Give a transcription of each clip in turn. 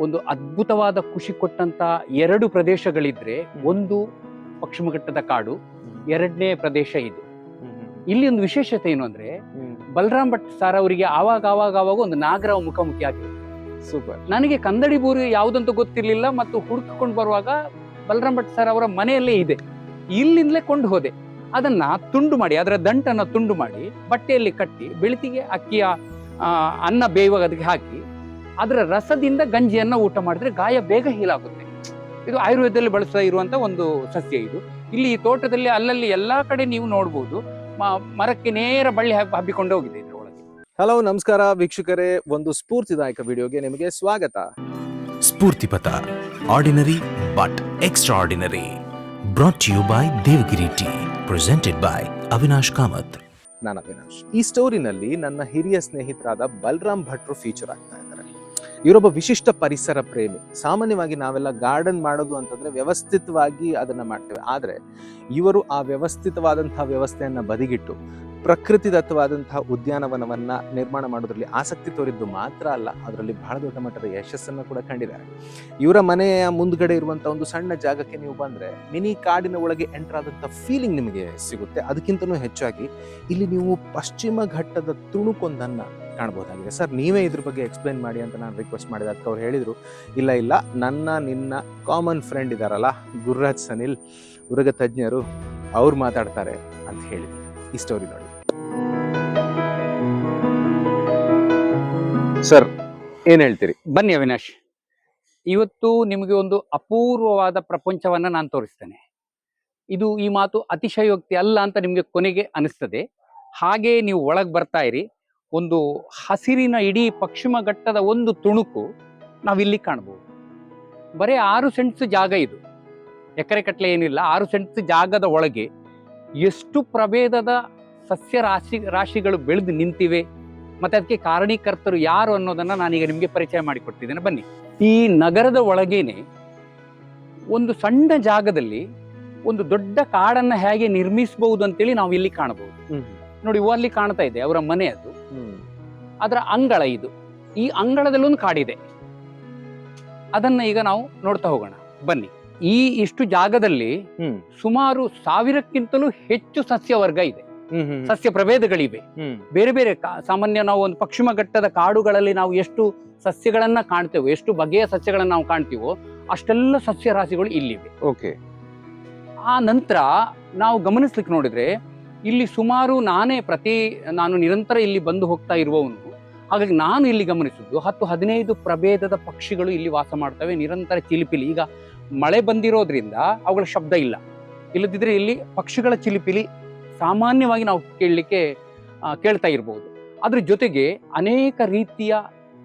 ಒಂದು ಅದ್ಭುತವಾದ ಖುಷಿ ಕೊಟ್ಟಂತ ಎರಡು ಪ್ರದೇಶಗಳಿದ್ರೆ, ಒಂದು ಪಶ್ಚಿಮ ಘಟ್ಟದ ಕಾಡು, ಎರಡನೇ ಪ್ರದೇಶ ಇದು. ಇಲ್ಲಿ ಒಂದು ವಿಶೇಷತೆ ಏನು ಅಂದ್ರೆ, ಬಲರಾಮ್ ಭಟ್ ಸರ್ ಅವರಿಗೆ ಆವಾಗ ಒಂದು ನಾಗರ ಮುಖಾಮುಖಿ ಆಗಿರುತ್ತೆ. ಸೂಪರ್. ನನಗೆ ಕಂದಡಿ ಬೋರಿ ಯಾವುದಂತ ಗೊತ್ತಿರ್ಲಿಲ್ಲ, ಮತ್ತು ಹುಡುಕಿಕೊಂಡು ಬರುವಾಗ ಬಲರಾಮ್ ಭಟ್ ಸರ್ ಅವರ ಮನೆಯಲ್ಲೇ ಇದೆ, ಇಲ್ಲಿಂದಲೇ ಕೊಂಡು ಹೋದೆ. ಅದನ್ನ ತುಂಡು ಮಾಡಿ, ಅದರ ದಂಟನ್ನ ತುಂಡು ಮಾಡಿ ಬಟ್ಟೆಯಲ್ಲಿ ಕಟ್ಟಿ ಬೆಳತಿಗೆ ಅಕ್ಕಿಯ ಅನ್ನ ಬೇಯುವಾಗ ಅದಕ್ಕೆ ಹಾಕಿ ಅದರ ರಸದಿಂದ ಗಂಜಿಯನ್ನ ಊಟ ಮಾಡಿದ್ರೆ ಗಾಯ ಬೇಗ ಹೀಲಾಗುತ್ತೆ. ಇದು ಆಯುರ್ವೇದದಲ್ಲಿ ಬಳಸ್ತಾ ಇರುವಂತ ಒಂದು ಸಸ್ಯ ಇದು. ಇಲ್ಲಿ ಈ ತೋಟದಲ್ಲಿ ಅಲ್ಲಲ್ಲಿ ಎಲ್ಲಾ ಕಡೆ ನೀವು ನೋಡ್ಬೋದು, ಮರಕ್ಕೆ ನೇರ ಬಳ್ಳಿ ಹಬ್ಬಿಕೊಂಡು ಹೋಗಿದೆ ಇದರೊಳಗೆ. ಹಲೋ, ನಮಸ್ಕಾರ ವೀಕ್ಷಕರೇ, ಒಂದು ಸ್ಫೂರ್ತಿದಾಯಕ ವಿಡಿಯೋಗೆ ನಿಮಗೆ ಸ್ವಾಗತ. Spoorthipatha, ordinary but extraordinary, brought to you by Devagiri tea, presented by Avinash Kamath. ನಾನು ಅವಿನಾಶ್. ಈ ಸ್ಟೋರಿನಲ್ಲಿ ನನ್ನ ಹಿರಿಯ ಸ್ನೇಹಿತರಾದ ಬಲರಾಮ್ ಭಟ್ರು ಫೀಚರ್ ಆಗ್ತಾ ಇದ್ದಾರೆ. ಇವರೊಬ್ಬ ವಿಶಿಷ್ಟ ಪರಿಸರ ಪ್ರೇಮಿ. ಸಾಮಾನ್ಯವಾಗಿ ನಾವೆಲ್ಲ ಗಾರ್ಡನ್ ಮಾಡೋದು ಅಂತಂದ್ರೆ ವ್ಯವಸ್ಥಿತವಾಗಿ ಅದನ್ನ ಮಾಡ್ತೇವೆ, ಆದ್ರೆ ಇವರು ಆ ವ್ಯವಸ್ಥಿತವಾದಂತಹ ವ್ಯವಸ್ಥೆಯನ್ನ ಬದಿಗಿಟ್ಟು ಪ್ರಕೃತಿದತ್ತವಾದಂತಹ ಉದ್ಯಾನವನವನ್ನ ನಿರ್ಮಾಣ ಮಾಡೋದ್ರಲ್ಲಿ ಆಸಕ್ತಿ ತೋರಿದ್ದು ಮಾತ್ರ ಅಲ್ಲ, ಅದರಲ್ಲಿ ಬಹಳ ದೊಡ್ಡ ಮಟ್ಟದ ಯಶಸ್ಸನ್ನು ಕೂಡ ಕಂಡಿದ್ದಾರೆ. ಇವರ ಮನೆಯ ಮುಂದ್ಗಡೆ ಇರುವಂತಹ ಒಂದು ಸಣ್ಣ ಜಾಗಕ್ಕೆ ನೀವು ಬಂದ್ರೆ ಮಿನಿ ಕಾಡಿನ ಒಳಗೆ ಎಂಟರ್ ಆದಂತಹ ಫೀಲಿಂಗ್ ನಿಮಗೆ ಸಿಗುತ್ತೆ. ಅದಕ್ಕಿಂತನೂ ಹೆಚ್ಚಾಗಿ ಇಲ್ಲಿ ನೀವು ಪಶ್ಚಿಮ ಘಟ್ಟದ ತುಣುಕೊಂದನ್ನ ಕಾಣಬಹುದಾಗಿದೆ. ಸರ್, ನೀವೇ ಇದ್ರ ಬಗ್ಗೆ ಎಕ್ಸ್ಪ್ಲೈನ್ ಮಾಡಿ ಅಂತ ನಾನು ರಿಕ್ವೆಸ್ಟ್ ಮಾಡಿದೆ. ಅದಕ್ಕೆ ಅವ್ರು ಹೇಳಿದ್ರು, ಇಲ್ಲ ನಿನ್ನ ಕಾಮನ್ ಫ್ರೆಂಡ್ ಇದಾರಲ್ಲ ಗುರುರಾಜ್ ಸನಿಲ್, ಉರಗ ತಜ್ಞರು, ಅವ್ರು ಮಾತಾಡ್ತಾರೆ ಅಂತ ಹೇಳಿದ್ರು. ಈ ಸ್ಟೋರಿ ನೋಡಿ ಸರ್, ಏನ್ ಹೇಳ್ತೀರಿ? ಬನ್ನಿ ಅವಿನಾಶ್, ಇವತ್ತು ನಿಮಗೆ ಒಂದು ಅಪೂರ್ವವಾದ ಪ್ರಪಂಚವನ್ನ ನಾನು ತೋರಿಸ್ತೇನೆ. ಇದು ಈ ಮಾತು ಅತಿಶಯೋಕ್ತಿ ಅಲ್ಲ ಅಂತ ನಿಮಗೆ ಕೊನೆಗೆ ಅನಿಸ್ತದೆ. ಹಾಗೆ ನೀವು ಒಳಗೆ ಬರ್ತಾ ಇರಿ. ಒಂದು ಹಸಿರಿನ ಇಡೀ ಪಶ್ಚಿಮ ಘಟ್ಟದ ಒಂದು ತುಣುಕು ನಾವಿಲ್ಲಿ ಕಾಣಬಹುದು. ಬರೀ 6 ಸೆಂಟ್ಸ್ ಜಾಗ ಇದು, ಎಕರೆ ಕಟ್ಲೆ ಏನಿಲ್ಲ. 6 ಸೆಂಟ್ಸ್ ಜಾಗದ ಒಳಗೆ ಎಷ್ಟು ಪ್ರಭೇದದ ಸಸ್ಯ ರಾಶಿಗಳು ಬೆಳೆದು ನಿಂತಿವೆ, ಮತ್ತೆ ಅದಕ್ಕೆ ಕಾರಣೀಕರ್ತರು ಯಾರು ಅನ್ನೋದನ್ನ ನಾನೀಗ ನಿಮಗೆ ಪರಿಚಯ ಮಾಡಿಕೊಡ್ತಿದ್ದೇನೆ. ಬನ್ನಿ. ಈ ನಗರದ ಒಳಗೇನೆ ಒಂದು ಸಣ್ಣ ಜಾಗದಲ್ಲಿ ಒಂದು ದೊಡ್ಡ ಕಾಡನ್ನ ಹೇಗೆ ನಿರ್ಮಿಸಬಹುದು ಅಂತೇಳಿ ನಾವು ಇಲ್ಲಿ ಕಾಣಬಹುದು. ನೋಡಿ, ಅಲ್ಲಿ ಕಾಣ್ತಾ ಇದೆ ಅವರ ಮನೆ, ಅದು ಅದರ ಅಂಗಳ. ಇದು ಈ ಅಂಗಳದಲ್ಲೊಂದು ಕಾಡಿದೆ, ಅದನ್ನ ಈಗ ನಾವು ನೋಡ್ತಾ ಹೋಗೋಣ. ಬನ್ನಿ. ಇಷ್ಟು ಜಾಗದಲ್ಲಿ ಸುಮಾರು 1000ಕ್ಕಿಂತಲೂ ಹೆಚ್ಚು ಸಸ್ಯ ವರ್ಗ ಇದೆ, ಸಸ್ಯ ಪ್ರಭೇದಗಳಿವೆ. ಬೇರೆ ಬೇರೆ ಸಾಮಾನ್ಯ ನಾವು ಒಂದು ಪಶ್ಚಿಮ ಘಟ್ಟದ ಕಾಡುಗಳಲ್ಲಿ ನಾವು ಎಷ್ಟು ಸಸ್ಯಗಳನ್ನ ಕಾಣ್ತೇವೋ, ಎಷ್ಟು ಬಗೆಯ ಸಸ್ಯಗಳನ್ನ ನಾವು ಕಾಣ್ತೀವೋ, ಅಷ್ಟೆಲ್ಲ ಸಸ್ಯ ರಾಶಿಗಳು ಇಲ್ಲಿವೆ. ಓಕೆ. ಆ ನಂತರ ನಾವು ಗಮನಿಸ್ಲಿಕ್ಕೆ ನೋಡಿದ್ರೆ ಇಲ್ಲಿ ಸುಮಾರು ನಾನು ನಿರಂತರ ಇಲ್ಲಿ ಬಂದು ಹೋಗ್ತಾ ಇರುವವನು, ಹಾಗಾಗಿ ನಾನು ಇಲ್ಲಿ ಗಮನಿಸಿದ್ದು 10-15 ಪ್ರಭೇದದ ಪಕ್ಷಿಗಳು ಇಲ್ಲಿ ವಾಸ ಮಾಡ್ತವೆ. ನಿರಂತರ ಚಿಲಿಪಿಲಿ. ಈಗ ಮಳೆ ಬಂದಿರೋದ್ರಿಂದ ಅವುಗಳ ಶಬ್ದ ಇಲ್ಲ, ಇಲ್ಲದಿದ್ರೆ ಇಲ್ಲಿ ಪಕ್ಷಿಗಳ ಚಿಲಿಪಿಲಿ ಸಾಮಾನ್ಯವಾಗಿ ನಾವು ಕೇಳ್ತಾ ಇರಬಹುದು. ಅದ್ರ ಜೊತೆಗೆ ಅನೇಕ ರೀತಿಯ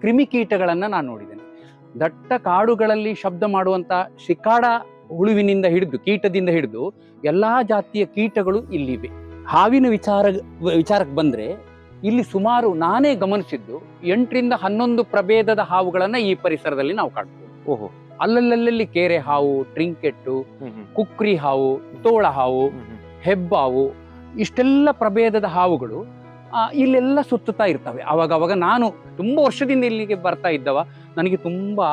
ಕ್ರಿಮಿಕೀಟಗಳನ್ನ ನಾನು ನೋಡಿದ್ದೇನೆ. ದಟ್ಟ ಕಾಡುಗಳಲ್ಲಿ ಶಬ್ದ ಮಾಡುವಂತ ಶಿಕಾಡ ಹುಳುವಿನಿಂದ ಹಿಡಿದು, ಕೀಟದಿಂದ ಹಿಡಿದು ಎಲ್ಲಾ ಜಾತಿಯ ಕೀಟಗಳು ಇಲ್ಲಿವೆ. ಹಾವಿನ ವಿಚಾರಕ್ಕೆ ಬಂದ್ರೆ ಇಲ್ಲಿ ಸುಮಾರು ನಾನೇ ಗಮನಿಸಿದ್ದು 8-11 ಪ್ರಭೇದದ ಹಾವುಗಳನ್ನ ಈ ಪರಿಸರದಲ್ಲಿ ನಾವು ಕಾಣ್ಬೋದು. ಓಹೋ. ಅಲ್ಲಲ್ಲಿ ಕೇರೆ ಹಾವು, ಟ್ರಿಂಕೆಟ್ಟು, ಕುಕ್ರಿ ಹಾವು, ತೋಳ ಹಾವು, ಹೆಬ್ಬಾವು, ಇಷ್ಟೆಲ್ಲ ಪ್ರಭೇದದ ಹಾವುಗಳು ಇಲ್ಲೆಲ್ಲ ಸುತ್ತುತ್ತಾ ಇರ್ತವೆ. ಅವಾಗ ನಾನು ತುಂಬಾ ವರ್ಷದಿಂದ ಇಲ್ಲಿಗೆ ಬರ್ತಾ ಇದ್ದವ. ನನಗೆ ತುಂಬಾ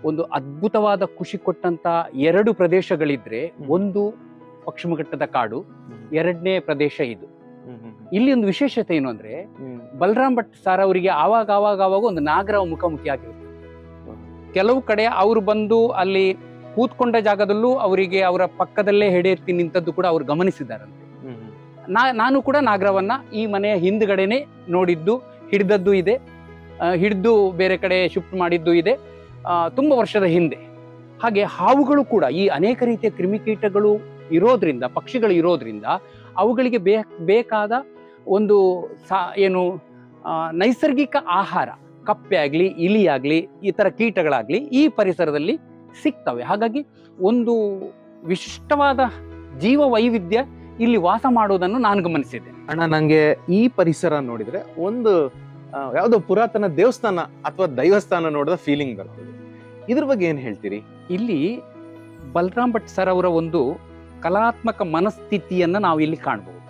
ಒಂದು ಅದ್ಭುತವಾದ ಖುಷಿ ಕೊಟ್ಟಂತ ಎರಡು ಪ್ರದೇಶಗಳಿದ್ರೆ, ಒಂದು ಪಶ್ಚಿಮ ಘಟ್ಟದ ಕಾಡು, ಎರಡನೇ ಪ್ರದೇಶ ಇದು. ಇಲ್ಲಿ ಒಂದು ವಿಶೇಷತೆ ಏನು ಅಂದ್ರೆ, ಬಲರಾಮ್ ಭಟ್ ಸರ್ ಅವರಿಗೆ ಆವಾಗ ಒಂದು ನಾಗರ ಮುಖಾಮುಖಿ ಆಗಿರುತ್ತೆ. ಕೆಲವು ಕಡೆ ಅವರು ಬಂದು ಅಲ್ಲಿ ಕೂತ್ಕೊಂಡ ಜಾಗದಲ್ಲೂ ಅವರಿಗೆ ಅವರ ಪಕ್ಕದಲ್ಲೇ ಹೆಡೆ ಎತ್ತಿ ನಿಂತದ್ದು ಕೂಡ ಅವ್ರು ಗಮನಿಸಿದ್ದಾರಂತೆ. ನಾನು ಕೂಡ ನಾಗರವನ್ನ ಈ ಮನೆಯ ಹಿಂದ್ಗಡೆನೆ ನೋಡಿದ್ದು, ಹಿಡಿದದ್ದು ಇದೆ, ಹಿಡಿದು ಬೇರೆ ಕಡೆ ಶಿಫ್ಟ್ ಮಾಡಿದ್ದು ಇದೆ, ತುಂಬಾ ವರ್ಷದ ಹಿಂದೆ. ಹಾಗೆ ಹಾವುಗಳು ಕೂಡ, ಈ ಅನೇಕ ರೀತಿಯ ಕ್ರಿಮಿಕೀಟಗಳು ಇರೋದ್ರಿಂದ, ಪಕ್ಷಿಗಳು ಇರೋದ್ರಿಂದ ಅವುಗಳಿಗೆ ಬೇಕಾದ ಒಂದು ನೈಸರ್ಗಿಕ ಆಹಾರ, ಕಪ್ಪೆ ಆಗ್ಲಿ, ಇಲಿ ಆಗ್ಲಿ, ಈ ತರ ಕೀಟಗಳಾಗ್ಲಿ ಈ ಪರಿಸರದಲ್ಲಿ ಸಿಗ್ತವೆ. ಹಾಗಾಗಿ ಒಂದು ವಿಶಿಷ್ಟವಾದ ಜೀವ ವೈವಿಧ್ಯ ಇಲ್ಲಿ ವಾಸ ಮಾಡೋದನ್ನು ನಾನು ಗಮನಿಸಿದ್ದೇನೆ. ಅಣ್ಣ, ನಂಗೆ ಈ ಪರಿಸರ ನೋಡಿದ್ರೆ ಒಂದು ಯಾವುದೋ ಪುರಾತನ ದೇವಸ್ಥಾನ ಅಥವಾ ದೈವಸ್ಥಾನ ನೋಡಿದ ಫೀಲಿಂಗ್ ಬರ್ತದೆ. ಇದ್ರ ಬಗ್ಗೆ ಏನ್ ಹೇಳ್ತೀರಿ? ಇಲ್ಲಿ ಬಲರಾಮ್ ಭಟ್ ಸರ್ ಅವರ ಒಂದು ಕಲಾತ್ಮಕ ಮನಸ್ಥಿತಿಯನ್ನ ನಾವು ಇಲ್ಲಿ ಕಾಣಬಹುದು.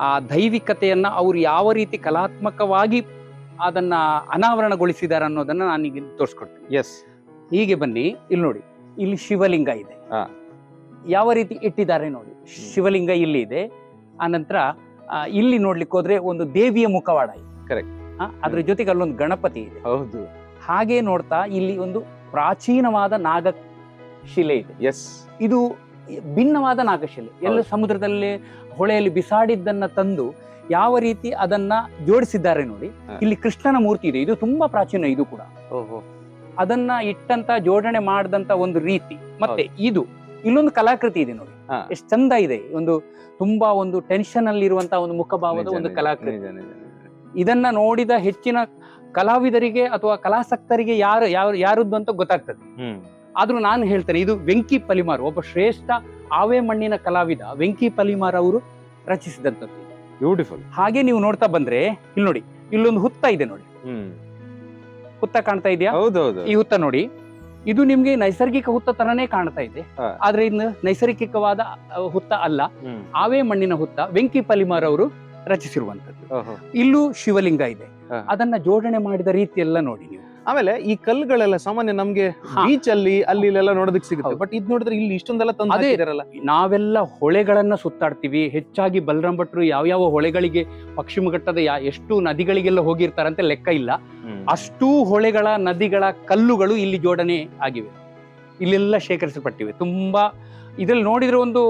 ಆ ದೈವಿಕತೆಯನ್ನ ಅವರು ಯಾವ ರೀತಿ ಕಲಾತ್ಮಕವಾಗಿ ಅದನ್ನ ಅನಾವರಣಗೊಳಿಸಿದ್ದಾರೆ ಅನ್ನೋದನ್ನ ನಾನೀಗ ತೋರಿಸ್ಕೊಡ್ತೀನಿ. ಎಸ್. ಹೀಗೆ ಬನ್ನಿ, ಇಲ್ಲಿ ನೋಡಿ, ಇಲ್ಲಿ ಶಿವಲಿಂಗ ಇದೆ. ಹಾ. ಯಾವ ರೀತಿ ಇಟ್ಟಿದ್ದಾರೆ ನೋಡಿ, ಶಿವಲಿಂಗ ಇಲ್ಲಿ ಇದೆ. ಆನಂತರ ಇಲ್ಲಿ ನೋಡ್ಲಿಕ್ಕೆ ಹೋದ್ರೆ ಒಂದು ದೇವಿಯ ಮುಖವಾಡ ಇದೆ. ಕರೆಕ್ಟ್. ಅದ್ರ ಜೊತೆಗೆ ಅಲ್ಲೊಂದು ಗಣಪತಿ ಇದೆ. ಹೌದು. ಹಾಗೆ ನೋಡ್ತಾ ಇಲ್ಲಿ ಒಂದು ಪ್ರಾಚೀನವಾದ ನಾಗ ಶಿಲೆ ಇದೆ. ಎಸ್. ಇದು ಭಿನ್ನವಾದ ನಾಗಶಿಲೆ. ಎಲ್ಲ ಸಮುದ್ರದಲ್ಲಿ ಹೊಳೆಯಲ್ಲಿ ಬಿಸಾಡಿದ್ದನ್ನ ತಂದು ಯಾವ ರೀತಿ ಅದನ್ನ ಜೋಡಿಸಿದ್ದಾರೆ ನೋಡಿ. ಇಲ್ಲಿ ಕೃಷ್ಣನ ಮೂರ್ತಿ ಇದೆ. ಇದು ತುಂಬಾ ಪ್ರಾಚೀನ. ಇದು ಕೂಡ ಅದನ್ನ ಇಟ್ಟಂತ ಜೋಡಣೆ ಮಾಡಿದಂತ ಒಂದು ರೀತಿ. ಮತ್ತೆ ಇದು ಇಲ್ಲೊಂದು ಕಲಾಕೃತಿ ಇದೆ ನೋಡಿ, ಎಷ್ಟು ಚಂದ ಇದೆ. ಒಂದು ತುಂಬಾ ಒಂದು ಟೆನ್ಷನ್ ಅಲ್ಲಿ ಇರುವಂತಹ ಒಂದು ಮುಖಭಾವದ ಒಂದು ಕಲಾಕೃತಿ. ಇದನ್ನ ನೋಡಿದ ಹೆಚ್ಚಿನ ಕಲಾವಿದರಿಗೆ ಅಥವಾ ಕಲಾಸಕ್ತರಿಗೆ ಯಾರದ್ದು ಅಂತ ಗೊತ್ತಾಗ್ತದೆ. ಆದ್ರೂ ನಾನು ಹೇಳ್ತೇನೆ, ಇದು ವೆಂಕಿ ಪಲಿಮಾರ್, ಒಬ್ಬ ಶ್ರೇಷ್ಠ ಆವೆ ಮಣ್ಣಿನ ಕಲಾವಿದ ವೆಂಕಿ ಪಲಿಮಾರ್ ಅವರು ರಚಿಸಿದಂಥದ್ದು. ಬ್ಯೂಟಿಫುಲ್. ಹಾಗೆ ನೀವು ನೋಡ್ತಾ ಬಂದ್ರೆ ಇಲ್ಲಿ ನೋಡಿ, ಇಲ್ಲೊಂದು ಹುತ್ತ ಇದೆ ನೋಡಿ. ಹುತ್ತ ಕಾಣ್ತಾ ಇದೆಯಾ? ಹೌದೌದು. ಈ ಹುತ್ತ ನೋಡಿ, ಇದು ನಿಮ್ಗೆ ನೈಸರ್ಗಿಕ ಹುತ್ತ ತರನೇ ಕಾಣ್ತಾ ಇದೆ. ಆದ್ರೆ ಇನ್ನು ನೈಸರ್ಗಿಕವಾದ ಹುತ್ತ ಅಲ್ಲ, ಆವೆ ಮಣ್ಣಿನ ಹುತ್ತ. ವೆಂಕಿ ಪಲಿಮಾರ್ ಅವರು ರಚಿಸಿರುವಂತದ್ದು. ಇಲ್ಲೂ ಶಿವಲಿಂಗ ಇದೆ. ಅದನ್ನ ಜೋಡಣೆ ಮಾಡಿದ ರೀತಿ ಎಲ್ಲ ನೋಡಿ ನೀವು. ಆಮೇಲೆ ಈ ಕಲ್ಲುಗಳೆಲ್ಲ ಸಾಮಾನ್ಯ ನಮ್ಗೆ ಬೀಚ್ ಅಲ್ಲಿ ಇಲ್ಲೆಲ್ಲ ನೋಡೋದಕ್ಕೆ ಸಿಗುತ್ತೆ. ಬಟ್ ಇದು ನೋಡಿದ್ರೆ ಇಲ್ಲಿ ಇಷ್ಟೊಂದೆಲ್ಲ ತಂದು ಹಾಕಿದಾರಲ್ಲ. ನಾವೆಲ್ಲ ಹೊಳೆಗಳನ್ನ ಸುತ್ತಾಡ್ತೀವಿ. ಹೆಚ್ಚಾಗಿ ಬಲರಾಮ್ ಭಟ್ರು ಯಾವ ಹೊಳೆಗಳಿಗೆ, ಪಶ್ಚಿಮ ಘಟ್ಟದ ಎಷ್ಟು ನದಿಗಳಿಗೆಲ್ಲ ಹೋಗಿರ್ತಾರಂತೆ ಲೆಕ್ಕ ಇಲ್ಲ. ಅಷ್ಟೂ ಹೊಳೆಗಳ, ನದಿಗಳ ಕಲ್ಲುಗಳು ಇಲ್ಲಿ ಜೋಡಣೆ ಆಗಿವೆ. ಇಲ್ಲೆಲ್ಲ ಶೇಖರಿಸಲ್ಪಟ್ಟಿವೆ. ತುಂಬಾ ಇದ್ರಲ್ಲಿ ನೋಡಿದ್ರೆ ಒಂದು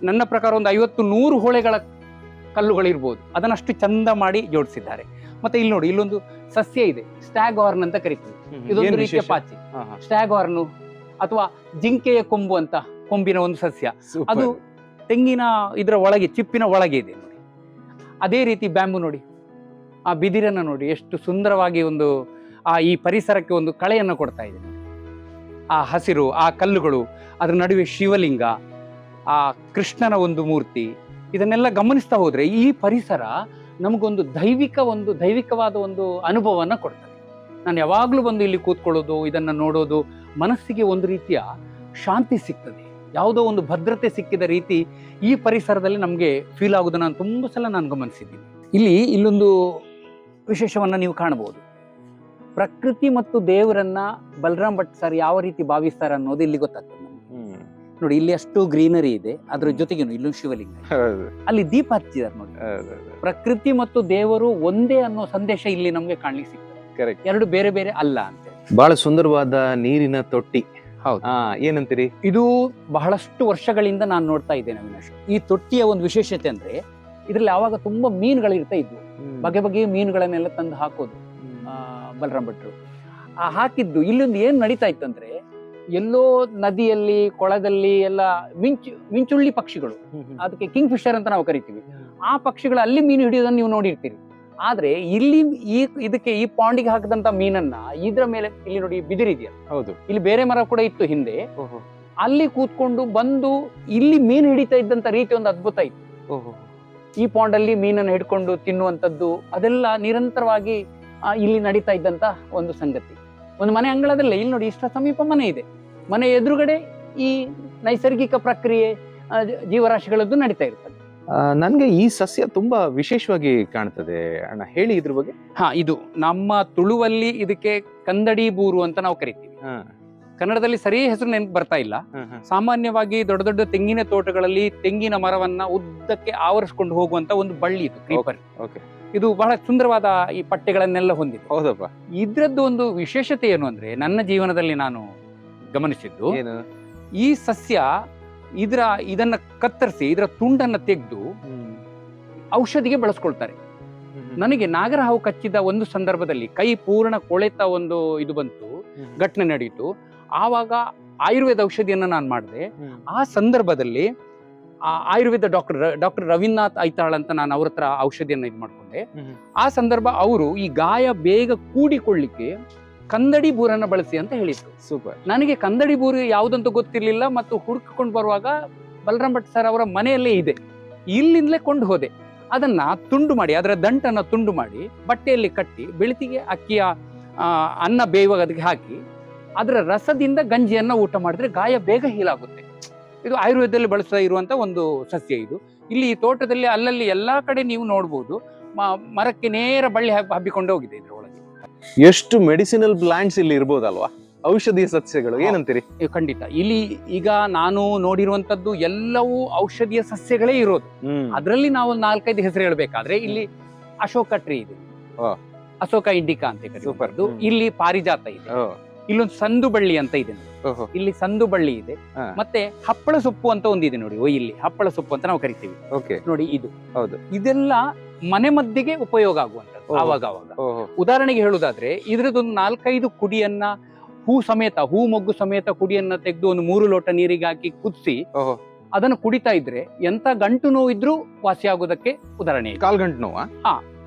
ನನ್ನ ಪ್ರಕಾರ ಒಂದು 50-100 ಹೊಳೆಗಳ ಕಲ್ಲುಗಳಿರ್ಬೋದು. ಅದನ್ನಷ್ಟು ಚಂದ ಮಾಡಿ ಜೋಡಿಸಿದ್ದಾರೆ. ಮತ್ತೆ ಇಲ್ಲಿ ನೋಡಿ, ಇಲ್ಲೊಂದು ಸಸ್ಯ ಇದೆ, ಸ್ಟ್ಯಾಗ್ ಹಾರ್ನ್ ಅಂತ ಕರಿತೀವಿ. ಇದೊಂದು ರೀತಿಯ ಪಾಚಿ. ಸ್ಟ್ಯಾಗ್ ಹಾರ್ನ್ ಅಥವಾ ಜಿಂಕೆಯ ಕೊಂಬು ಅಂತ, ಕೊಂಬಿನ ಒಂದು ಸಸ್ಯ. ಅದು ತೆಂಗಿನ ಇದರ ಒಳಗೆ, ಚಿಪ್ಪಿನ ಒಳಗೆ ಇದೆ ನೋಡಿ. ಅದೇ ರೀತಿ ಬ್ಯಾಂಬು ನೋಡಿ, ಆ ಬಿದಿರನ್ನ ನೋಡಿ, ಎಷ್ಟು ಸುಂದರವಾಗಿ ಒಂದು ಈ ಪರಿಸರಕ್ಕೆ ಒಂದು ಕಳೆಯನ್ನು ಕೊಡ್ತಾ ಇದೆ. ಆ ಹಸಿರು, ಆ ಕಲ್ಲುಗಳು, ಅದರ ನಡುವೆ ಶಿವಲಿಂಗ, ಆ ಕೃಷ್ಣನ ಒಂದು ಮೂರ್ತಿ, ಇದನ್ನೆಲ್ಲ ಗಮನಿಸ್ತಾ ಹೋದ್ರೆ ಈ ಪರಿಸರ ನಮಗೊಂದು ದೈವಿಕವಾದ ಒಂದು ಅನುಭವವನ್ನು ಕೊಡ್ತದೆ. ನಾನು ಯಾವಾಗಲೂ ಬಂದು ಇಲ್ಲಿ ಕೂತ್ಕೊಳ್ಳೋದು, ಇದನ್ನ ನೋಡೋದು, ಮನಸ್ಸಿಗೆ ಒಂದು ರೀತಿಯ ಶಾಂತಿ ಸಿಗ್ತದೆ. ಯಾವುದೋ ಒಂದು ಭದ್ರತೆ ಸಿಕ್ಕಿದ ರೀತಿ ಈ ಪರಿಸರದಲ್ಲಿ ನಮಗೆ ಫೀಲ್ ಆಗೋದನ್ನ ನಾನು ತುಂಬ ಸಲ ನಾನು ಗಮನಿಸಿದ್ದೀನಿ. ಇಲ್ಲೊಂದು ವಿಶೇಷವನ್ನ ನೀವು ಕಾಣಬಹುದು. ಪ್ರಕೃತಿ ಮತ್ತು ದೇವರನ್ನ ಬಲರಾಮ್ ಭಟ್ ಸರ್ ಯಾವ ರೀತಿ ಭಾವಿಸ್ತಾರೆ ಅನ್ನೋದು ಇಲ್ಲಿ ಗೊತ್ತಾಗ್ತದೆ ನಮ್ಗೆ. ನೋಡಿ, ಇಲ್ಲಿ ಅಷ್ಟು ಗ್ರೀನರಿ ಇದೆ, ಅದ್ರ ಜೊತೆಗೇನು ಇಲ್ಲೊಂದು ಶಿವಲಿಂಗ, ಅಲ್ಲಿ ದೀಪ ಹಚ್ಚಿದ್ದಾರೆ ನೋಡಿ. ಪ್ರಕೃತಿ ಮತ್ತು ದೇವರು ಒಂದೇ ಅನ್ನೋ ಸಂದೇಶ ಇಲ್ಲಿ ನಮ್ಗೆ ಕಾಣ್ಲಿಕ್ಕೆ ಸಿಗ್ತದೆ. ಎರಡು ಬೇರೆ ಬೇರೆ ಅಲ್ಲ ಅಂತ. ಬಹಳ ಸುಂದರವಾದ ನೀರಿನ ತೊಟ್ಟಿ. ಹೌದು. ಏನಂತೀರಿ? ಇದು ಬಹಳಷ್ಟು ವರ್ಷಗಳಿಂದ ನಾನು ನೋಡ್ತಾ ಇದ್ದೇನೆ ಅವಿನಾಶ್. ಈ ತೊಟ್ಟಿಯ ಒಂದು ವಿಶೇಷತೆ ಅಂದ್ರೆ ಇದ್ರಲ್ಲಿ ಆವಾಗ ತುಂಬಾ ಮೀನುಗಳಿರ್ತಾ ಇದ್ವು. ಬಗೆ ಬಗೆಯ ಮೀನುಗಳನ್ನೆಲ್ಲ ತಂದು ಹಾಕೋದು ಬಲರಾಮ್ ಭಟ್ರು. ಹಾಕಿದ್ದು ಇಲ್ಲೊಂದು ಏನ್ ನಡೀತಾ ಇತ್ತಂದ್ರೆ, ಎಲ್ಲೋ ನದಿಯಲ್ಲಿ, ಕೊಳದಲ್ಲಿ ಎಲ್ಲ ಮಿಂಚುಳ್ಳಿ ಪಕ್ಷಿಗಳು, ಅದಕ್ಕೆ ಕಿಂಗ್ ಫಿಶರ್ ಅಂತ ನಾವು ಕರಿತೀವಿ, ಆ ಪಕ್ಷಿಗಳು ಅಲ್ಲಿ ಮೀನು ಹಿಡಿಯೋದನ್ನ ನೀವು ನೋಡಿರ್ತೀರಿ. ಆದ್ರೆ ಇಲ್ಲಿ ಈ ಪಾಂಡಿಗೆ ಹಾಕಿದಂತ ಮೀನನ್ನ ಇದ್ರ ಮೇಲೆ ಇಲ್ಲಿ ನೋಡಿ ಬಿದಿರಿದೆಯಲ್ಲ. ಹೌದು. ಇಲ್ಲಿ ಬೇರೆ ಮರ ಕೂಡ ಇತ್ತು ಹಿಂದೆ. ಅಲ್ಲಿ ಕೂತ್ಕೊಂಡು ಬಂದು ಇಲ್ಲಿ ಮೀನು ಹಿಡಿತಾ ಇದ್ದಂತ ರೀತಿ ಒಂದು ಅದ್ಭುತ ಇತ್ತು. ಈ ಪಾಂಡ್ ಅಲ್ಲಿ ಮೀನನ್ನು ಹಿಡ್ಕೊಂಡು ತಿನ್ನುವಂಥದ್ದು, ಅದೆಲ್ಲ ನಿರಂತರವಾಗಿ ಇಲ್ಲಿ ನಡೀತಾ ಇದ್ದಂತ ಒಂದು ಸಂಗತಿ. ಒಂದು ಮನೆ ಅಂಗಳದಲ್ಲೇ ಇಲ್ಲಿ ನೋಡಿ, ಇಷ್ಟ ಸಮೀಪ ಮನೆ ಇದೆ. ಮನೆ ಎದುರುಗಡೆ ಈ ನೈಸರ್ಗಿಕ ಪ್ರಕ್ರಿಯೆ, ಜೀವರಾಶಿಗಳದ್ದು ನಡೀತಾ ಇರ್ತದೆ. ನನ್ಗೆ ಈ ಸಸ್ಯ ತುಂಬಾ ವಿಶೇಷವಾಗಿ ಕಾಣ್ತದೆ ಅಣ್ಣ, ಹೇಳಿ ಇದ್ರ ಬಗ್ಗೆ. ಇದು ನಮ್ಮ ತುಳುವಲ್ಲಿ ಇದಕ್ಕೆ ಕಂದಡಿ ಬೂರು ಅಂತ ನಾವು ಕರಿತೀವಿ. ಕನ್ನಡದಲ್ಲಿ ಸರಿ ಹೆಸರು ನೆನಪು ಬರ್ತಾ ಇಲ್ಲ. ಸಾಮಾನ್ಯವಾಗಿ ದೊಡ್ಡ ದೊಡ್ಡ ತೆಂಗಿನ ತೋಟಗಳಲ್ಲಿ ತೆಂಗಿನ ಮರವನ್ನ ಉದ್ದಕ್ಕೆ ಆವರಿಸಿಕೊಂಡು ಹೋಗುವಂತ ಒಂದು ಬಳ್ಳಿ ಇದು, ಕ್ರೀಪರ್. ಇದು ಬಹಳ ಸುಂದರವಾದ ಈ ಪಟ್ಟೆಗಳನ್ನೆಲ್ಲ ಹೊಂದಿದೆ. ಹೌದಪ್ಪ. ಇದ್ರದ್ದು ಒಂದು ವಿಶೇಷತೆ ಏನು ಅಂದ್ರೆ, ನನ್ನ ಜೀವನದಲ್ಲಿ ನಾನು ಗಮನಿಸಿದ್ದು, ಈ ಸಸ್ಯ ಇದನ್ನ ಕತ್ತರಿಸಿ ಇದರ ತುಂಡನ್ನ ತೆಗೆದು ಔಷಧಿಗೆ ಬಳಸ್ಕೊಳ್ತಾರೆ. ನನಗೆ ನಾಗರಹಾವು ಕಚ್ಚಿದ ಒಂದು ಸಂದರ್ಭದಲ್ಲಿ ಕೈ ಪೂರ್ಣ ಕೊಳೆತ ಒಂದು ಇದು ಬಂತು, ಘಟನೆ ನಡೆಯಿತು. ಆವಾಗ ಆಯುರ್ವೇದ ಔಷಧಿಯನ್ನ ನಾನು ಮಾಡಿದೆ. ಆ ಸಂದರ್ಭದಲ್ಲಿ ಆಯುರ್ವೇದ ಡಾಕ್ಟರ್ ರವೀಂದ್ರನಾಥ್ ಐತಾಳ್ ಅಂತ ನಾನು ಅವ್ರ ಹತ್ರ ಔಷಧಿಯನ್ನ ಇದು ಮಾಡ್ಕೊಂಡೆ. ಆ ಸಂದರ್ಭ ಅವರು ಈ ಗಾಯ ಬೇಗ ಕೂಡಿಕೊಳ್ಳಿಕ್ಕೆ ಕಂದಡಿ ಬೂರನ್ನ ಬಳಸಿ ಅಂತ ಹೇಳಿದ್ರು. ಸೂಪರ್. ನನಗೆ ಕಂದಡಿ ಬೂರು ಯಾವುದಂತ ಗೊತ್ತಿರ್ಲಿಲ್ಲ. ಮತ್ತು ಹುಡುಕಿಕೊಂಡು ಬರುವಾಗ ಬಲರಾಮ್ ಭಟ್ ಸರ್ ಅವರ ಮನೆಯಲ್ಲೇ ಇದೆ, ಇಲ್ಲಿಂದಲೇ ಕೊಂಡು ಹೋದೆ. ಅದನ್ನ ತುಂಡು ಮಾಡಿ, ಅದರ ದಂಟನ್ನ ತುಂಡು ಮಾಡಿ ಬಟ್ಟೆಯಲ್ಲಿ ಕಟ್ಟಿ ಬೆಳತಿಗೆ ಅಕ್ಕಿಯ ಅನ್ನ ಬೇಯೋದಕ್ಕೆ ಹಾಕಿ ಅದರ ರಸದಿಂದ ಗಂಜಿಯನ್ನ ಊಟ ಮಾಡಿದ್ರೆ ಗಾಯ ಬೇಗ ಹೀಲಾಗುತ್ತೆ. ಇದು ಆಯುರ್ವೇದದಲ್ಲಿ ಬಳಸ್ತಾ ಇರುವಂತ ಒಂದು ಸಸ್ಯ. ಇದು ಇಲ್ಲಿ ಈ ತೋಟದಲ್ಲಿ ಅಲ್ಲಲ್ಲಿ ಎಲ್ಲಾ ಕಡೆ ನೀವು ನೋಡ್ಬೋದು. ಮರಕ್ಕೆ ನೇರ ಬಳ್ಳಿ ಹಬ್ಬಿಕೊಂಡು ಹೋಗಿದೆ ಇದ್ರೊಳಗೆ. ಎಷ್ಟು ಮೆಡಿಸಿನಲ್ ಪ್ಲಾಂಟ್ಸ್ ಇಲ್ಲಿ ಇರ್ಬೋದಲ್ವಾ, ಔಷಧೀಯ ಸಸ್ಯಗಳು, ಏನಂತೀರಿ? ಖಂಡಿತ ಇಲ್ಲಿ ಈಗ ನಾನು ನೋಡಿರುವಂತದ್ದು ಎಲ್ಲವೂ ಔಷಧೀಯ ಸಸ್ಯಗಳೇ ಇರೋದು. ಅದರಲ್ಲಿ ನಾವು 4-5 ಹೆಸರು ಹೇಳ್ಬೇಕಾದ್ರೆ ಇಲ್ಲಿ ಅಶೋಕ ಟ್ರೀ ಇದೆ, ಅಶೋಕ ಇಂಡಿಕಾ ಅಂತ ಕರೀಬಹುದು. ಇಲ್ಲಿ ಪಾರಿಜಾತ ಇದೆ, ಇಲ್ಲೊಂದು ಸಂದು ಬಳ್ಳಿ ಅಂತ ಇದೆ ನೋಡಿ, ಇಲ್ಲಿ ಸಂದು ಬಳ್ಳಿ ಇದೆ. ಮತ್ತೆ ಹಪ್ಪಳ ಸೊಪ್ಪು ಅಂತ ಒಂದಿದೆ ನೋಡಿ, ಇಲ್ಲಿ ಹಪ್ಪಳ ಸೊಪ್ಪು ಅಂತ ನಾವು ಕರಿತೀವಿ ನೋಡಿ. ಇದು ಹೌದು, ಇದೆಲ್ಲ ಮನೆ ಮದ್ದಿಗೆ ಉಪಯೋಗ ಆಗುವಂತದ್ದು ಆವಾಗ ಅವಾಗ. ಉದಾಹರಣೆಗೆ ಹೇಳುದಾದ್ರೆ ಇದ್ರದ್ದೊಂದು 4-5 ಕುಡಿಯನ್ನ ಹೂ ಮೊಗ್ಗು ಸಮೇತ ಕುಡಿಯನ್ನ ತೆಗೆದು ಒಂದು 3 ಲೋಟ ನೀರಿಗೆ ಹಾಕಿ ಕುದಿಸಿ ಅದನ್ನು ಕುಡಿತಾ ಇದ್ರೆ ಎಂತ ಗಂಟು ನೋವು ಇದ್ರೂ ವಾಸಿ ಆಗೋದಕ್ಕೆ ಉದಾಹರಣೆ. ಕಾಲ್ಗಂಟು ನೋವಾ?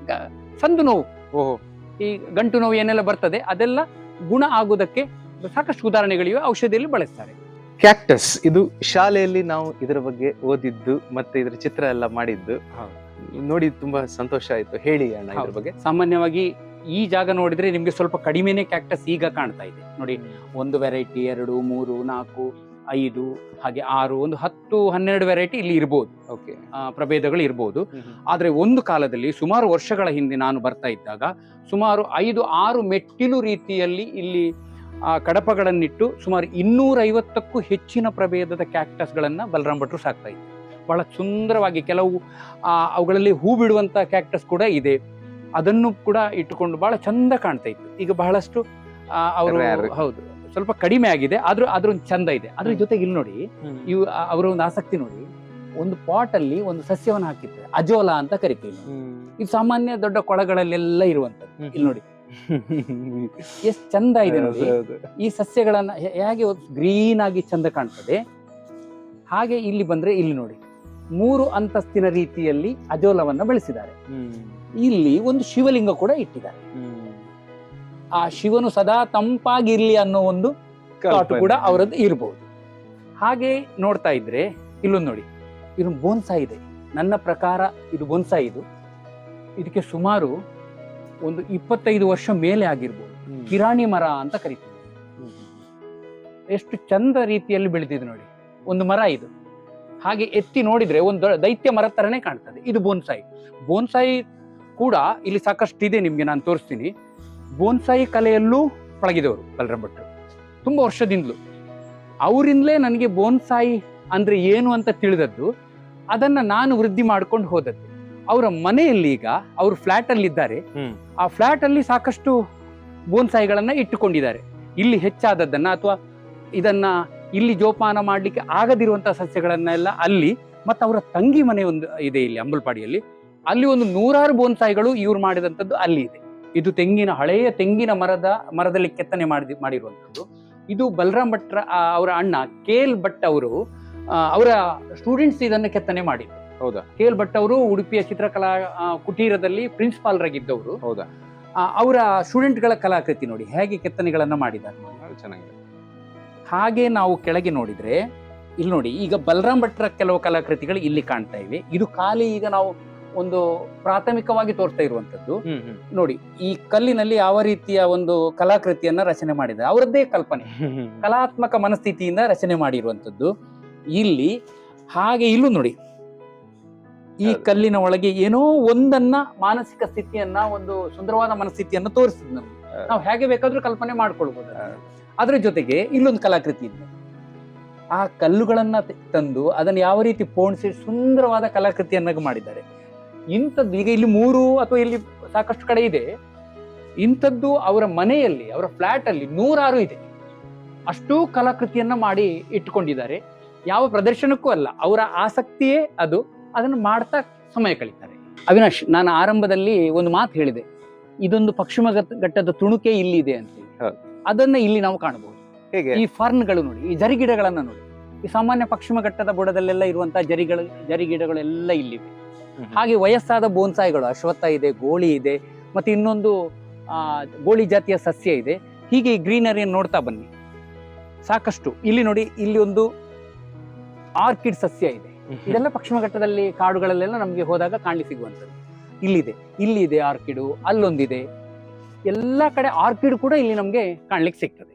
ಸಂದು ನೋವು, ಈ ಗಂಟು ನೋವು ಏನೆಲ್ಲ ಬರ್ತದೆ ಅದೆಲ್ಲ ಗುಣ ಆಗೋದಕ್ಕೆ ಸಾಕಷ್ಟು ಉದಾಹರಣೆಗಳಿವೆ, ಔಷಧಿಯಲ್ಲಿ ಬಳಸ್ತಾರೆ. ಕ್ಯಾಕ್ಟಸ್, ಇದು ಶಾಲೆಯಲ್ಲಿ ನಾವು ಇದರ ಬಗ್ಗೆ ಓದಿದ್ದು ಮತ್ತೆ ಇದರ ಚಿತ್ರ ಎಲ್ಲ ಮಾಡಿದ್ದು ನೋಡಿ ತುಂಬಾ ಸಂತೋಷ ಆಯ್ತು. ಹೇಳಿ ಅಣ್ಣ ಇದ್ರ ಬಗ್ಗೆ. ಸಾಮಾನ್ಯವಾಗಿ ಈ ಜಾಗ ನೋಡಿದ್ರೆ ನಿಮ್ಗೆ ಸ್ವಲ್ಪ ಕಡಿಮೆನೆ ಕ್ಯಾಕ್ಟಸ್ ಈಗ ಕಾಣ್ತಾ ಇದೆ ನೋಡಿ. 1 ವೆರೈಟಿ, 2, 3, 4, 5 ಹಾಗೆ 6, ಒಂದು 10-12 ವೆರೈಟಿ ಇಲ್ಲಿ ಇರ್ಬೋದು, ಪ್ರಭೇದಗಳು ಇರ್ಬೋದು. ಆದ್ರೆ ಒಂದು ಕಾಲದಲ್ಲಿ ಸುಮಾರು ವರ್ಷಗಳ ಹಿಂದೆ ನಾನು ಬರ್ತಾ ಇದ್ದಾಗ ಸುಮಾರು 5-6 ಮೆಟ್ಟಿಲು ರೀತಿಯಲ್ಲಿ ಇಲ್ಲಿ ಕಡಪಗಳನ್ನಿಟ್ಟು ಸುಮಾರು 250ಕ್ಕೂ ಹೆಚ್ಚಿನ ಪ್ರಭೇದದ ಕ್ಯಾಕ್ಟಸ್ ಗಳನ್ನ ಬಲರಾಮ್ ಭಟ್ರು ಸಾಕ್ತಾ ಇದ್ರು. ಬಹಳ ಸುಂದರವಾಗಿ ಕೆಲವು ಅವುಗಳಲ್ಲಿ ಹೂ ಬಿಡುವಂತ ಕ್ಯಾಕ್ಟಸ್ ಕೂಡ ಇದೆ, ಅದನ್ನು ಕೂಡ ಇಟ್ಟುಕೊಂಡು ಬಹಳ ಚಂದ ಕಾಣ್ತಾ ಇತ್ತು. ಈಗ ಬಹಳಷ್ಟು ಅವರು ಹೌದು ಸ್ವಲ್ಪ ಕಡಿಮೆ ಆಗಿದೆ, ಆದ್ರೂ ಅದ್ರೊಂದು ಚಂದ ಇದೆ. ಅದ್ರ ಜೊತೆಗೆ ಇಲ್ಲಿ ನೋಡಿ, ಇವು ಅವರ ಒಂದು ಆಸಕ್ತಿ ನೋಡಿ, ಒಂದು ಪಾಟ್ ಅಲ್ಲಿ ಒಂದು ಸಸ್ಯವನ್ನು ಹಾಕಿದ್ದಾರೆ, ಅಜೋಲಾ ಅಂತ ಕರಿತೀವಿ. ಇದು ಸಾಮಾನ್ಯ ದೊಡ್ಡ ಕೊಳಗಳಲ್ಲೆಲ್ಲ ಇರುವಂತದ್ದು. ಇಲ್ಲಿ ನೋಡಿ ಎಷ್ಟು ಚಂದ ಇದೆ ನೋಡಿ. ಈ ಸಸ್ಯಗಳನ್ನ ಹೇಗೆ ಗ್ರೀನ್ ಆಗಿ ಚಂದ ಕಾಣ್ತದೆ, ಹಾಗೆ ಇಲ್ಲಿ ಬಂದ್ರೆ ಇಲ್ಲಿ ನೋಡಿ 3 ಅಂತಸ್ತಿನ ರೀತಿಯಲ್ಲಿ ಅಜೋಲವನ್ನ ಬೆಳೆಸಿದ್ದಾರೆ. ಇಲ್ಲಿ ಒಂದು ಶಿವಲಿಂಗ ಕೂಡ ಇಟ್ಟಿದ್ದಾರೆ. ಆ ಶಿವನು ಸದಾ ತಂಪಾಗಿರ್ಲಿ ಅನ್ನೋ ಒಂದು ಥಾಟ್ ಕೂಡ ಅವರದ್ದು ಇರ್ಬೋದು. ಹಾಗೆ ನೋಡ್ತಾ ಇದ್ರೆ ಇಲ್ಲೊಂದು ನೋಡಿ, ಇದು ಬೋನ್ಸಾಯಿ ಇದೆ. ನನ್ನ ಪ್ರಕಾರ ಇದು ಬೋನ್ಸಾಯಿ. ಇದಕ್ಕೆ ಸುಮಾರು ಒಂದು 25 ವರ್ಷ ಮೇಲೆ ಆಗಿರ್ಬೋದು. ಕಿರಾಣಿ ಮರ ಅಂತ ಕರಿತೀವಿ. ಎಷ್ಟು ಚಂದ ರೀತಿಯಲ್ಲಿ ಬೆಳೆದಿದೆ ನೋಡಿ, ಒಂದು ಮರ ಇದು. ಹಾಗೆ ಎತ್ತಿ ನೋಡಿದ್ರೆ ಒಂದು ದೈತ್ಯ ಮರ ತರನೇ ಕಾಣ್ತದೆ. ಇದು ಬೋನ್ಸಾಯಿ. ಬೋನ್ಸಾಯಿ ಕೂಡ ಇಲ್ಲಿ ಸಾಕಷ್ಟು ಇದೆ, ನಿಮ್ಗೆ ನಾನು ತೋರಿಸ್ತೀನಿ. ಬೋನ್ಸಾಯಿ ಕಲೆಯಲ್ಲೂ ಪಳಗಿದವರು ಬಲರಾಮ್ ಭಟ್ರು ತುಂಬಾ ವರ್ಷದಿಂದಲೂ. ಅವರಿಂದಲೇ ನನಗೆ ಬೋನ್ಸಾಯಿ ಅಂದ್ರೆ ಏನು ಅಂತ ತಿಳಿದದ್ದು. ಅದನ್ನ ನಾನು ವೃದ್ಧಿ ಮಾಡ್ಕೊಂಡು ಹೋದದ್ದು. ಅವರ ಮನೆಯಲ್ಲಿ ಈಗ ಅವರು ಫ್ಲಾಟ್ ಅಲ್ಲಿ ಇದ್ದಾರೆ. ಆ ಫ್ಲಾಟ್ ಅಲ್ಲಿ ಸಾಕಷ್ಟು ಬೋನ್ಸಾಯಿಗಳನ್ನ ಇಟ್ಟುಕೊಂಡಿದ್ದಾರೆ. ಇಲ್ಲಿ ಹೆಚ್ಚಾದದ್ದನ್ನ ಅಥವಾ ಇದನ್ನ ಇಲ್ಲಿ ಜೋಪಾನ ಮಾಡ್ಲಿಕ್ಕೆ ಆಗದಿರುವಂತಹ ಸಸ್ಯಗಳನ್ನೆಲ್ಲ ಅಲ್ಲಿ, ಮತ್ತೆ ಅವರ ತಂಗಿ ಮನೆ ಒಂದು ಇದೆ ಇಲ್ಲಿ ಅಂಬಲ್ಪಾಡಿಯಲ್ಲಿ, ಅಲ್ಲಿ ಒಂದು 100 ಬೋನ್ಸಾಯಿಗಳು ಇವ್ರು ಮಾಡಿದಂಥದ್ದು ಅಲ್ಲಿ ಇದೆ. ಇದು ಹಳೆಯ ತೆಂಗಿನ ಮರದಲ್ಲಿ ಕೆತ್ತನೆ ಮಾಡಿರುವಂಥದ್ದು. ಇದು ಬಲರಾಮ್ ಭಟ್ರ ಅವರ ಅಣ್ಣ KL ಭಟ್ ಅವರು ಅವರ ಸ್ಟೂಡೆಂಟ್ಸ್ ಇದನ್ನು ಕೆತ್ತನೆ ಮಾಡಿದ್ರು. ಹೌದಾ? KL ಭಟ್ ಅವರು ಉಡುಪಿಯ ಚಿತ್ರಕಲಾ ಕುಟೀರದಲ್ಲಿ ಪ್ರಿನ್ಸಿಪಾಲ್ ರಾಗಿದ್ದವರು. ಹೌದಾ? ಅವರ ಸ್ಟೂಡೆಂಟ್ಗಳ ಕಲಾಕೃತಿ ನೋಡಿ ಹೇಗೆ ಕೆತ್ತನೆಗಳನ್ನ ಮಾಡಿದ್ದಾರೆ. ಚೆನ್ನಾಗಿದೆ. ಹಾಗೆ ನಾವು ಕೆಳಗೆ ನೋಡಿದ್ರೆ ಇಲ್ಲಿ ನೋಡಿ, ಈಗ ಬಲರಾಮ್ ಭಟ್ರ ಕೆಲವು ಕಲಾಕೃತಿಗಳು ಇಲ್ಲಿ ಕಾಣ್ತಾ ಇವೆ. ಇದು ಖಾಲಿ ಈಗ ನಾವು ಒಂದು ಪ್ರಾಥಮಿಕವಾಗಿ ತೋರ್ತಾ ಇರುವಂತದ್ದು. ನೋಡಿ, ಈ ಕಲ್ಲಿನಲ್ಲಿ ಯಾವ ರೀತಿಯ ಒಂದು ಕಲಾಕೃತಿಯನ್ನ ರಚನೆ ಮಾಡಿದ್ದಾರೆ, ಅವರದ್ದೇ ಕಲ್ಪನೆ, ಕಲಾತ್ಮಕ ಮನಸ್ಥಿತಿಯಿಂದ ರಚನೆ ಮಾಡಿರುವಂತದ್ದು ಇಲ್ಲಿ. ಹಾಗೆ ಇಲ್ಲೂ ನೋಡಿ, ಈ ಕಲ್ಲಿನ ಒಳಗೆ ಏನೋ ಒಂದನ್ನ ಮಾನಸಿಕ ಸ್ಥಿತಿಯನ್ನ, ಒಂದು ಸುಂದರವಾದ ಮನಸ್ಥಿತಿಯನ್ನ ತೋರಿಸ್ತದೆ ನಮ್ಗೆ. ನಾವು ಹೇಗೆ ಬೇಕಾದ್ರೂ ಕಲ್ಪನೆ ಮಾಡ್ಕೊಳ್ಬಹುದು. ಅದ್ರ ಜೊತೆಗೆ ಇಲ್ಲೊಂದು ಕಲಾಕೃತಿ ಇದೆ. ಆ ಕಲ್ಲುಗಳನ್ನ ತಂದು ಅದನ್ನ ಯಾವ ರೀತಿ ಪೋಣಿಸಿ ಸುಂದರವಾದ ಕಲಾಕೃತಿಯನ್ನಾಗಿ ಮಾಡಿದ್ದಾರೆ. ಇಂಥದ್ದು ಈಗ ಇಲ್ಲಿ 3 ಅಥವಾ ಇಲ್ಲಿ ಸಾಕಷ್ಟು ಕಡೆ ಇದೆ. ಇಂಥದ್ದು ಅವರ ಮನೆಯಲ್ಲಿ, ಅವರ ಫ್ಲಾಟ್ ಅಲ್ಲಿ 106 ಇದೆ. ಅಷ್ಟೂ ಕಲಾಕೃತಿಯನ್ನ ಮಾಡಿ ಇಟ್ಟುಕೊಂಡಿದ್ದಾರೆ. ಯಾವ ಪ್ರದರ್ಶನಕ್ಕೂ ಅಲ್ಲ, ಅವರ ಆಸಕ್ತಿಯೇ ಅದು. ಅದನ್ನು ಮಾಡ್ತಾ ಸಮಯ ಕಳೀತಾರೆ. ಅವಿನಾಶ್, ನಾನು ಆರಂಭದಲ್ಲಿ ಒಂದು ಮಾತು ಹೇಳಿದೆ, ಇದೊಂದು ಪಶ್ಚಿಮ ಘಟ್ಟದ ತುಣುಕೆ ಇಲ್ಲಿ ಇದೆ ಅಂತ. ಅದನ್ನ ಇಲ್ಲಿ ನಾವು ಕಾಣಬಹುದು. ಈ ಫರ್ನ್ಗಳು ನೋಡಿ, ಈ ಜರಿಗಿಡಗಳನ್ನ ನೋಡಿ. ಈ ಸಾಮಾನ್ಯ ಪಶ್ಚಿಮ ಘಟ್ಟದ ಬುಡದಲ್ಲೆಲ್ಲ ಇರುವಂತಹ ಜರಿಗಿಡಗಳೆಲ್ಲ ಇಲ್ಲಿವೆ. ಹಾಗೆ ವಯಸ್ಸಾದ ಬೋನ್ಸಾಯಿಗಳು, ಅಶ್ವತ್ಥ ಇದೆ, ಗೋಳಿ ಇದೆ, ಮತ್ತೆ ಇನ್ನೊಂದು ಗೋಳಿ ಜಾತಿಯ ಸಸ್ಯ ಇದೆ. ಹೀಗೆ ಈ ಗ್ರೀನರಿಯನ್ನು ನೋಡ್ತಾ ಬನ್ನಿ, ಸಾಕಷ್ಟು. ಇಲ್ಲಿ ನೋಡಿ, ಇಲ್ಲಿ ಒಂದು ಆರ್ಕಿಡ್ ಸಸ್ಯ ಇದೆ. ಇದೆಲ್ಲ ಪಶ್ಚಿಮ ಘಟ್ಟದಲ್ಲಿ ಕಾಡುಗಳಲ್ಲೆಲ್ಲ ನಮ್ಗೆ ಹೋದಾಗ ಕಾಣಲಿ ಸಿಗುವಂಥದ್ದು. ಇಲ್ಲಿದೆ ಆರ್ಕಿಡು, ಅಲ್ಲೊಂದಿದೆ. ಎಲ್ಲ ಕಡೆ ಆರ್ಕಿಡ್ ಕೂಡ ಇಲ್ಲಿ ನಮ್ಗೆ ಕಾಣ್ಲಿಕ್ಕೆ ಸಿಗ್ತದೆ.